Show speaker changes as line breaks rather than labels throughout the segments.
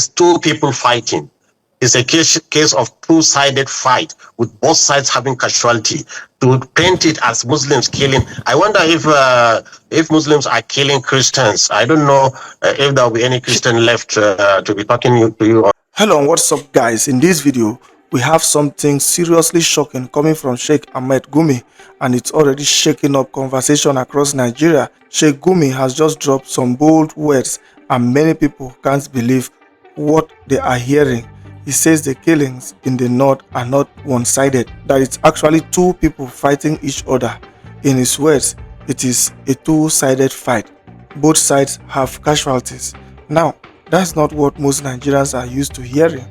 is two people fighting. It's a case of two-sided fight with both sides having casualty. To paint it as Muslims killing, I wonder if Muslims are killing Christians. I don't know if there will be any Christian left to be talking to you.
Hello and what's up guys. In this video we have something seriously shocking coming from Sheikh Ahmad Gumi, and it's already shaking up conversation across Nigeria. Sheikh Gumi has just dropped some bold words and many people can't believe what they are hearing. He says the killings in the north are not one-sided, that it's actually two people fighting each other. In his words, it is a two-sided fight. Both sides have casualties. Now, that's not what most Nigerians are used to hearing.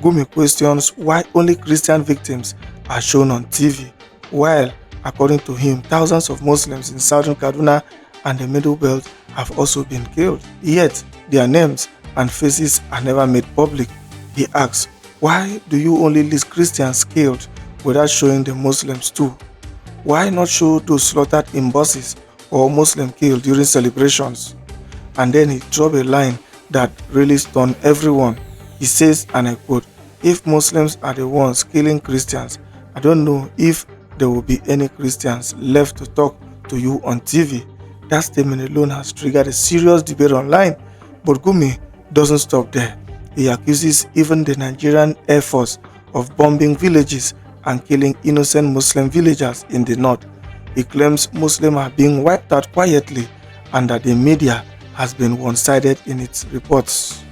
Gumi questions why only Christian victims are shown on TV, while, according to him, thousands of Muslims in southern Kaduna and the Middle Belt have also been killed. Yet, their names and faces are never made public. He asks, why do you only list Christians killed without showing the Muslims too? Why not show those slaughtered in buses or Muslim killed during celebrations? And then he dropped a line that really stunned everyone. He says, and I quote, if Muslims are the ones killing Christians, I don't know if there will be any Christians left to talk to you on TV. That statement alone has triggered a serious debate online. But Gumi doesn't stop there. He accuses even the Nigerian Air Force of bombing villages and killing innocent Muslim villagers in the north. He claims Muslims are being wiped out quietly and that the media has been one-sided in its reports.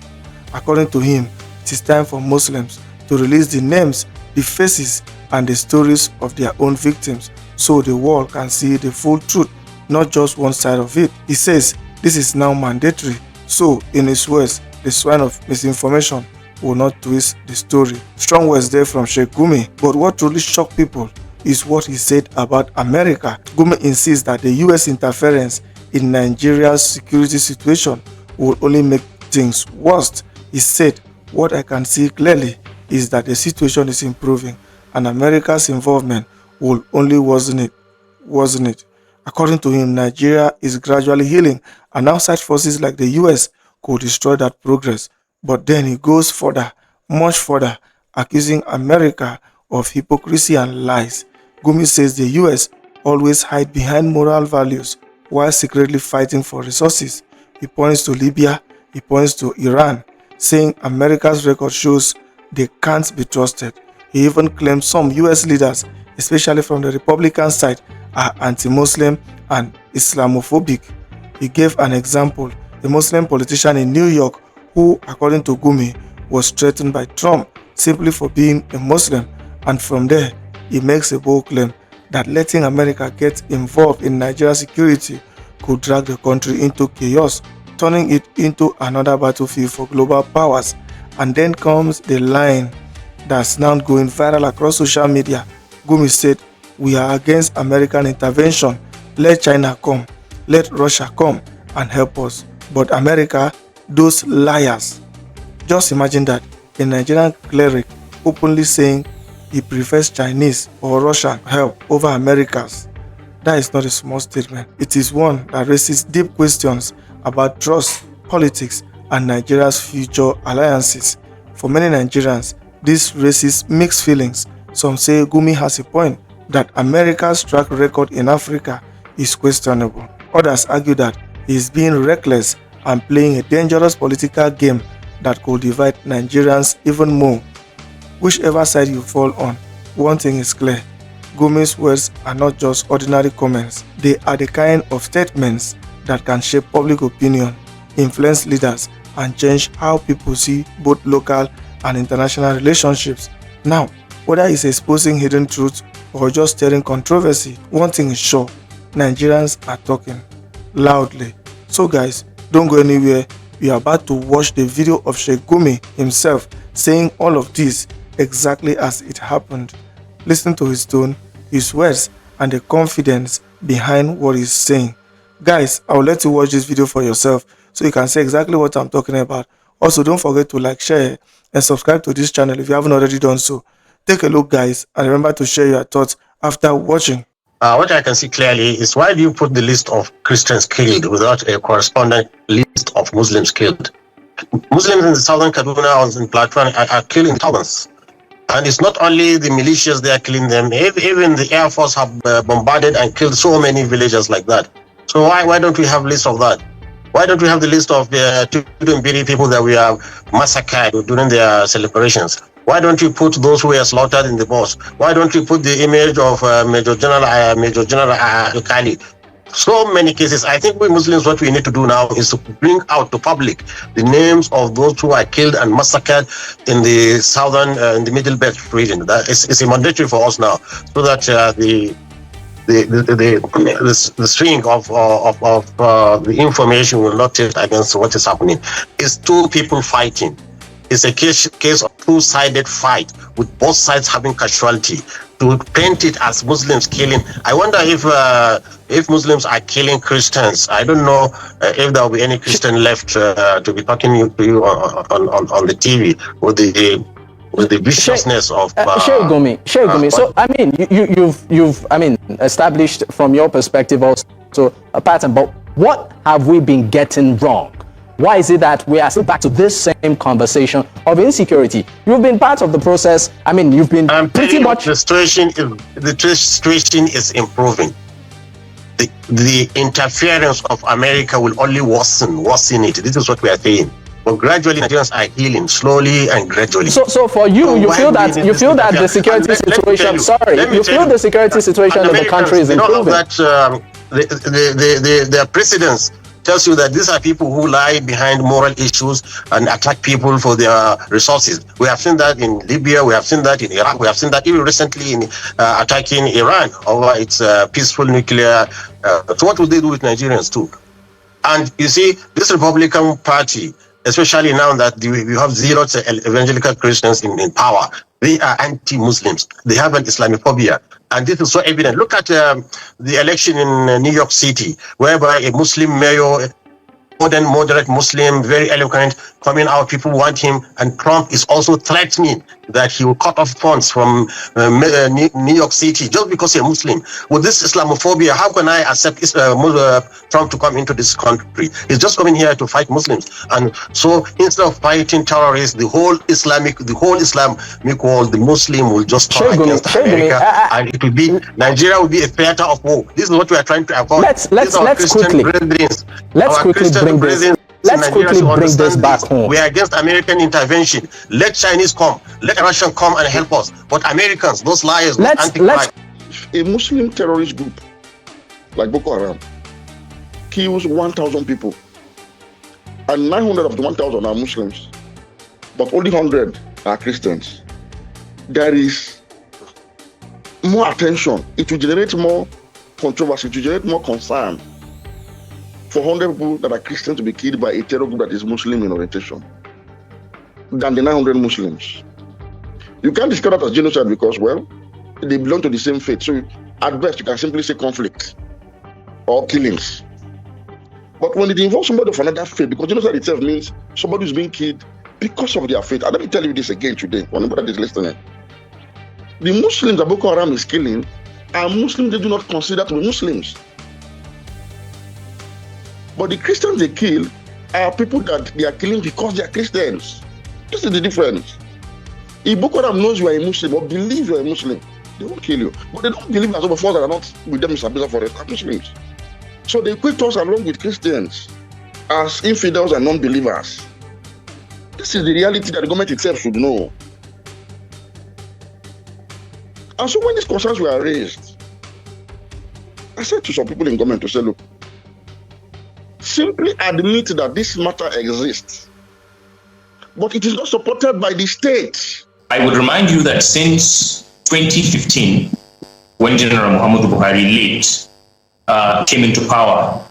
According to him, it is time for Muslims to release the names, the faces, and the stories of their own victims so the world can see the full truth, not just one side of it. He says this is now mandatory. So, in his words, the swine of misinformation will not twist the story. Strong words there from Sheikh Gumi, but what truly shocked people is what he said about America. Gumi insists that the US interference in Nigeria's security situation will only make things worse. He said, what I can see clearly is that the situation is improving and America's involvement will only worsen it. According to him, Nigeria is gradually healing and outside forces like the US could destroy that progress. But then he goes further, much further, accusing America of hypocrisy and lies. Gumi says the US always hide behind moral values while secretly fighting for resources. He points to Libya, he points to Iran, saying America's record shows they can't be trusted. He even claims some US leaders, especially from the Republican side, are anti-Muslim and Islamophobic. He gave an example, a Muslim politician in New York who, according to Gumi, was threatened by Trump simply for being a Muslim, and from there, he makes a bold claim that letting America get involved in Nigeria's security could drag the country into chaos, turning it into another battlefield for global powers. And then comes the line that's now going viral across social media. Gumi said, we are against American intervention. Let China come, let Russia come and help us. But America, those liars. Just imagine that, a Nigerian cleric openly saying he prefers Chinese or Russian help over America's. That is not a small statement. It is one that raises deep questions about trust, politics, and Nigeria's future alliances. For many Nigerians, this raises mixed feelings. Some say Gumi has a point, that America's track record in Africa is questionable. Others argue that he is being reckless and playing a dangerous political game that could divide Nigerians even more. Whichever side you fall on, one thing is clear. Gumi's words are not just ordinary comments. They are the kind of statements that can shape public opinion, influence leaders, and change how people see both local and international relationships. Now, whether he's exposing hidden truths or just stirring controversy, one thing is sure, Nigerians are talking loudly. So guys, don't go anywhere. We are about to watch the video of Sheikh Gumi himself saying all of this exactly as it happened. Listen to his tone, his words, and the confidence behind what he's saying. Guys, I'll let you watch this video for yourself so you can see exactly what I'm talking about. Also, don't forget to like, share, and subscribe to this channel if you haven't already done so. Take a look, guys, and remember to share your thoughts after watching.
What I can see clearly is, why do you put the list of Christians killed without a corresponding list of Muslims killed? Muslims in the southern Kaduna or in Plateau are killing thousands. And it's not only the militias they are killing them, even the Air Force have bombarded and killed so many villagers like that. So why don't we have lists of that? Why don't we have the list of the Tudumbiri people that we have massacred during their celebrations? Why don't you put those who were slaughtered in the boss? Why don't you put the image of Major General Kali? So many cases. I think we Muslims, what we need to do now is to bring out to public the names of those who are killed and massacred in the southern, in the Middle Belt region. That is a mandatory for us now, so that the string of the information will not tilt against what is happening. It's two people fighting. It's a case of two-sided fight with both sides having casualty. To paint it as Muslims killing, I wonder if Muslims are killing Christians. I don't know if there will be any Christian left to be talking to you on the TV with the viciousness of
Sheikh Gumi. So I mean, you've established from your perspective also a pattern. But what have we been getting wrong? Why is it that we are still back to this same conversation of insecurity? You've been part of the process. I mean, you've been pretty much.
The situation is improving. The interference of America will only worsen it. This is what we are saying. But gradually, Nigerians are healing slowly and gradually.
So for you, you feel that the security situation. You feel the security situation in the country is improving.
Their presidents tells you that these are people who lie behind moral issues and attack people for their resources. We have seen that in Libya, we have seen that in Iraq, we have seen that even recently in attacking Iran over its peaceful nuclear. So what will they do with Nigerians too? And you see, this Republican Party, especially now that we have zero evangelical Christians in power, they are anti-Muslims. They have an Islamophobia. And this is so evident. Look at the election in New York City, whereby a Muslim mayor, modern, moderate Muslim, very eloquent, coming out, people want him, and Trump is also threatening that he will cut off funds from New York City just because he's a Muslim. With this Islamophobia, how can I accept Trump to come into this country? He's just coming here to fight Muslims. And so instead of fighting terrorists, the whole Islamic world, the Muslim will just turn against America, and it will be, Nigeria will be a theater of war. This is what we are trying to avoid.
Let's quickly bring this back home.
We are against American intervention. Let Chinese come, let Russian come and help us. But Americans, those liars,
a Muslim terrorist group like Boko Haram kills 1,000 people, and 900 of the 1,000 are Muslims, but only 100 are Christians. There is more attention. It will generate more controversy. It will generate more concern for 100 people that are Christians to be killed by a terror group that is Muslim in orientation than the 900 Muslims. You can't discard that as genocide because, well, they belong to the same faith. So at best, you can simply say conflict or killings. But when it involves somebody of another faith, because genocide itself means somebody who's being killed because of their faith. And let me tell you this again today, for anybody that is listening. The Muslims that Boko Haram is killing are Muslims they do not consider to be Muslims. But the Christians they kill are people that they are killing because they are Christians. This is the difference. If Boko Haram knows you are a Muslim or believes you are a Muslim, they won't kill you. But they don't believe as of that are not with them in Sabisa forest are Muslims. So they equate us along with Christians as infidels and non-believers. This is the reality that the government itself should know. And so when these concerns were raised, I said to some people in government to say, look, simply admit that this matter exists, but it is not supported by the state.
I would remind you that since 2015, when General Muhammadu Buhari late came into power,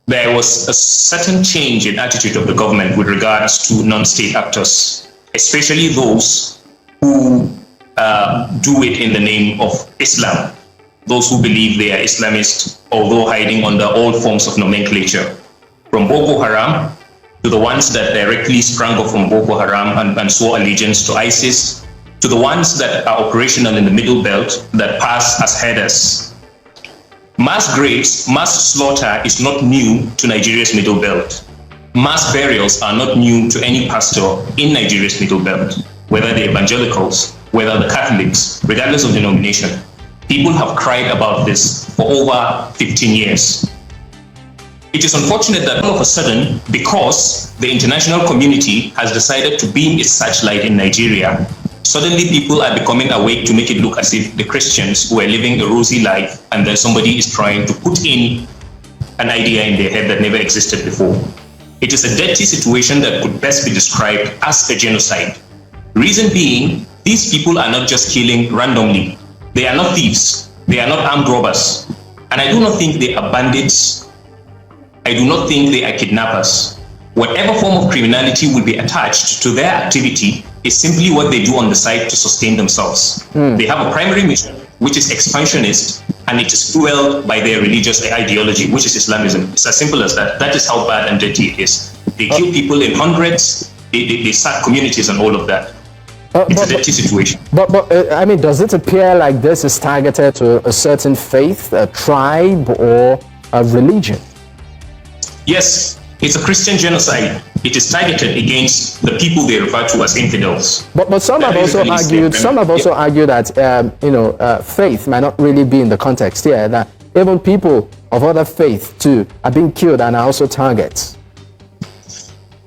there was a certain change in attitude of the government with regards to non-state actors, especially those who do it in the name of Islam. Those who believe they are Islamist, although hiding under all forms of nomenclature, from Boko Haram to the ones that directly sprang up from Boko Haram and swore allegiance to ISIS, to the ones that are operational in the Middle Belt that pass as headers. Mass graves, mass slaughter is not new to Nigeria's Middle Belt. Mass burials are not new to any pastor in Nigeria's Middle Belt, whether the evangelicals, whether the Catholics, regardless of denomination. People have cried about this for over 15 years. It is unfortunate that all of a sudden, because the international community has decided to beam its searchlight in Nigeria, suddenly people are becoming awake to make it look as if the Christians were living a rosy life and then somebody is trying to put in an idea in their head that never existed before. It is a dirty situation that could best be described as a genocide. Reason being, these people are not just killing randomly. They are not thieves. They are not armed robbers. And I do not think they are bandits. I do not think they are kidnappers. Whatever form of criminality will be attached to their activity is simply what they do on the side to sustain themselves. They have a primary mission, which is expansionist, and it is fueled by their religious ideology, which is Islamism. It's as simple as that. That is how bad and dirty it is. They kill people in hundreds, they sack communities and all of that. It's a dirty situation.
But I mean, does it appear like this is targeted to a certain faith, a tribe, or a religion?
Yes, it's a Christian genocide. It is targeted against the people they refer to as infidels.
But some have also argued. Some have also argued that faith might not really be in the context here. That even people of other faith too are being killed and are also targets.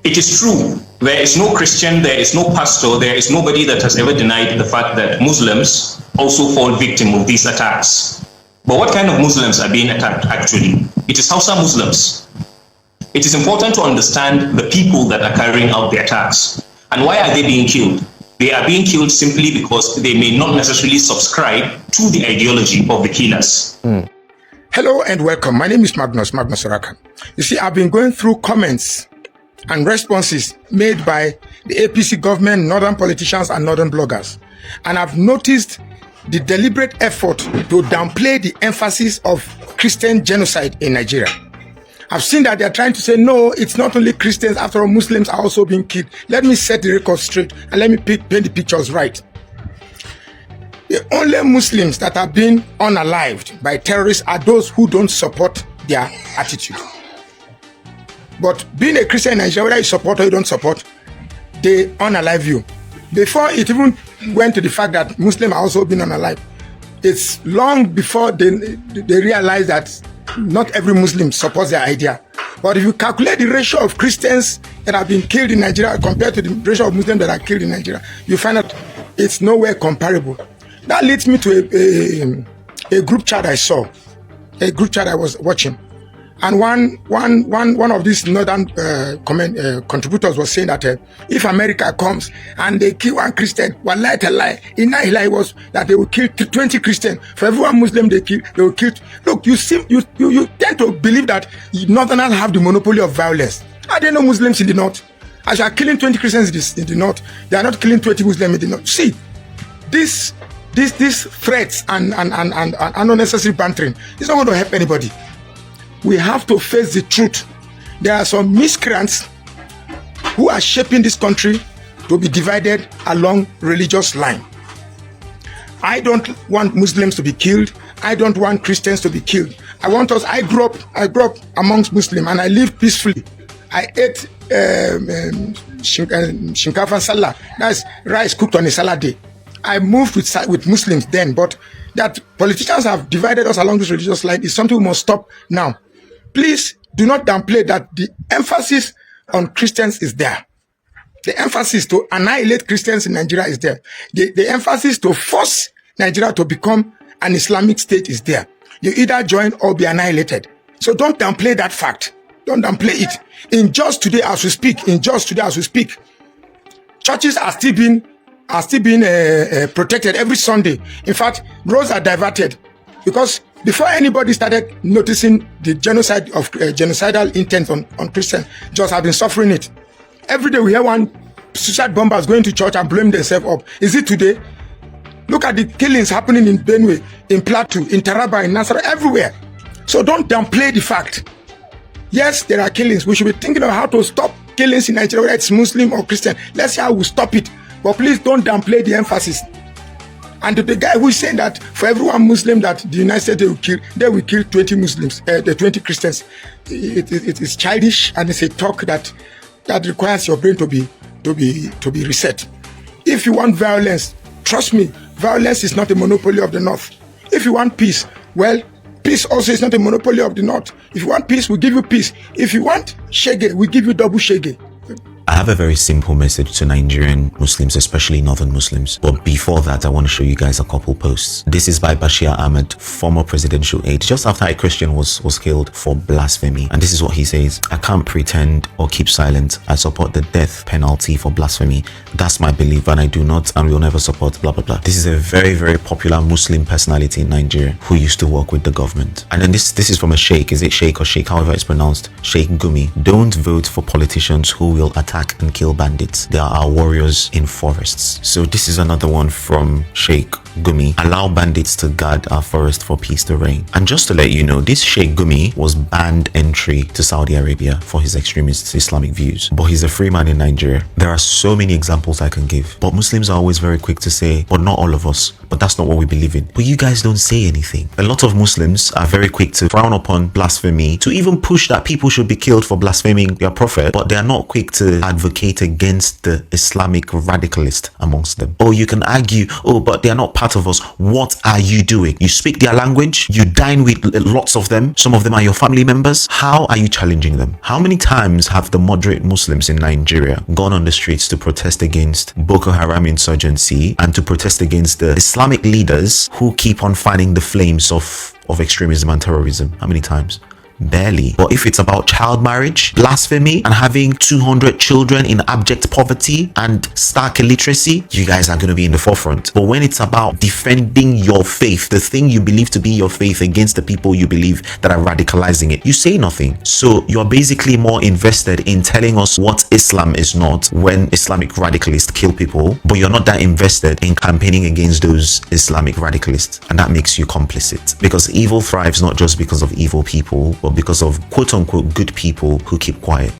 It is true. There is no Christian, there is no pastor, there is nobody that has ever denied the fact that Muslims also fall victim of these attacks. But what kind of Muslims are being attacked actually? It is Hausa Muslims. It is important to understand the people that are carrying out the attacks. And why are they being killed? They are being killed simply because they may not necessarily subscribe to the ideology of the killers.
Hello and welcome. My name is Magnus Oraka. You see, I've been going through comments and responses made by the APC government, northern politicians and northern bloggers. And I've noticed the deliberate effort to downplay the emphasis of Christian genocide in Nigeria. I've seen that they're trying to say, no, it's not only Christians, after all, Muslims are also being killed. Let me set the record straight and let me paint the pictures right. The only Muslims that are being unalived by terrorists are those who don't support their attitude. But being a Christian in Nigeria, whether you support or you don't support, they unalive you. Before it even went to the fact that Muslims are also being unalived, it's long before they realize that not every Muslim supports their idea. But if you calculate the ratio of Christians that have been killed in Nigeria compared to the ratio of Muslims that are killed in Nigeria, you find out it's nowhere comparable. That leads me to a group chat I saw, a group chat I was watching. And one of these northern contributors was saying that if America comes and they kill one Christian, wallahi tallahi, inna was that they will kill 20 Christians. For every one Muslim they kill, they will kill. Look, you tend to believe that northerners have the monopoly of violence. Are there no Muslims in the north? As you are killing 20 Christians in the north, they are not killing 20 Muslims in the north. See, these threats and unnecessary bantering is not going to help anybody. We have to face the truth. There are some miscreants who are shaping this country to be divided along religious line. I don't want Muslims to be killed. I don't want Christians to be killed. I grew up amongst Muslims and I lived peacefully. I ate shinkafa sallah. That's rice cooked on a salad day. I moved with Muslims then, but that politicians have divided us along this religious line is something we must stop now. Please do not downplay that the emphasis on Christians is there. The emphasis to annihilate Christians in Nigeria is there. The emphasis to force Nigeria to become an Islamic state is there. You either join or be annihilated. So don't downplay that fact. Don't downplay it. In just today as we speak, churches are still being protected every Sunday. In fact, roads are diverted because before anybody started noticing the genocide of genocidal intent on Christians, just have been suffering it. Every day we hear one suicide bombers going to church and blowing themselves up. Is it today? Look at the killings happening in Benue, in Plateau, in Taraba, in Nasarawa, everywhere. So don't downplay the fact. Yes, there are killings. We should be thinking of how to stop killings in Nigeria, whether it's Muslim or Christian. Let's see how we stop it. But please don't downplay the emphasis. And to the guy who is saying that for every one Muslim that the United States they will kill 20 Muslims, the 20 Christians. It is childish, and it's a talk that requires your brain to be reset. If you want violence, trust me, violence is not a monopoly of the North. If you want peace, well, peace also is not a monopoly of the North. If you want peace, we give you peace. If you want shege, we give you double shege.
I have a very simple message to Nigerian Muslims, especially Northern Muslims. But before that, I want to show you guys a couple posts. This is by Bashir Ahmed, former presidential aide, just after a Christian was killed for blasphemy. And this is what he says: I can't pretend or keep silent. I support the death penalty for blasphemy. That's my belief, and I do not and will never support blah blah blah. This is a very, very popular Muslim personality in Nigeria who used to work with the government. And then this is from a sheikh. Is it sheikh or sheikh, however it's pronounced? Sheikh Gumi. Don't vote for politicians who will attack and kill bandits. They are our warriors in forests. So this is another one from Sheikh Gumi. Allow bandits to guard our forest for peace to reign. And just to let you know, this Sheikh Gumi was banned entry to Saudi Arabia for his extremist Islamic views. But he's a free man in Nigeria. There are so many examples I can give. But Muslims are always very quick to say, but not all of us. But that's not what we believe in. But you guys don't say anything. A lot of Muslims are very quick to frown upon blasphemy, to even push that people should be killed for blaspheming their prophet, but they are not quick to advocate against the Islamic radicalist amongst them. Or you can argue, oh, but they are not part of us. What are you doing? You speak their language, you dine with lots of them, some of them are your family members. How are you challenging them? How many times have the moderate Muslims in Nigeria gone on the streets to protest against Boko Haram insurgency and to protest against the Islamic leaders who keep on fanning the flames of extremism and terrorism? How many times? Barely. But if it's about child marriage, blasphemy, and having 200 children in abject poverty and stark illiteracy, you guys are going to be in the forefront. But when it's about defending your faith, the thing you believe to be your faith, against the people you believe that are radicalizing it, you say nothing. So you're basically more invested in telling us what Islam is not when Islamic radicalists kill people, but you're not that invested in campaigning against those Islamic radicalists. And that makes you complicit, because evil thrives not just because of evil people, but because of quote-unquote good people who keep quiet.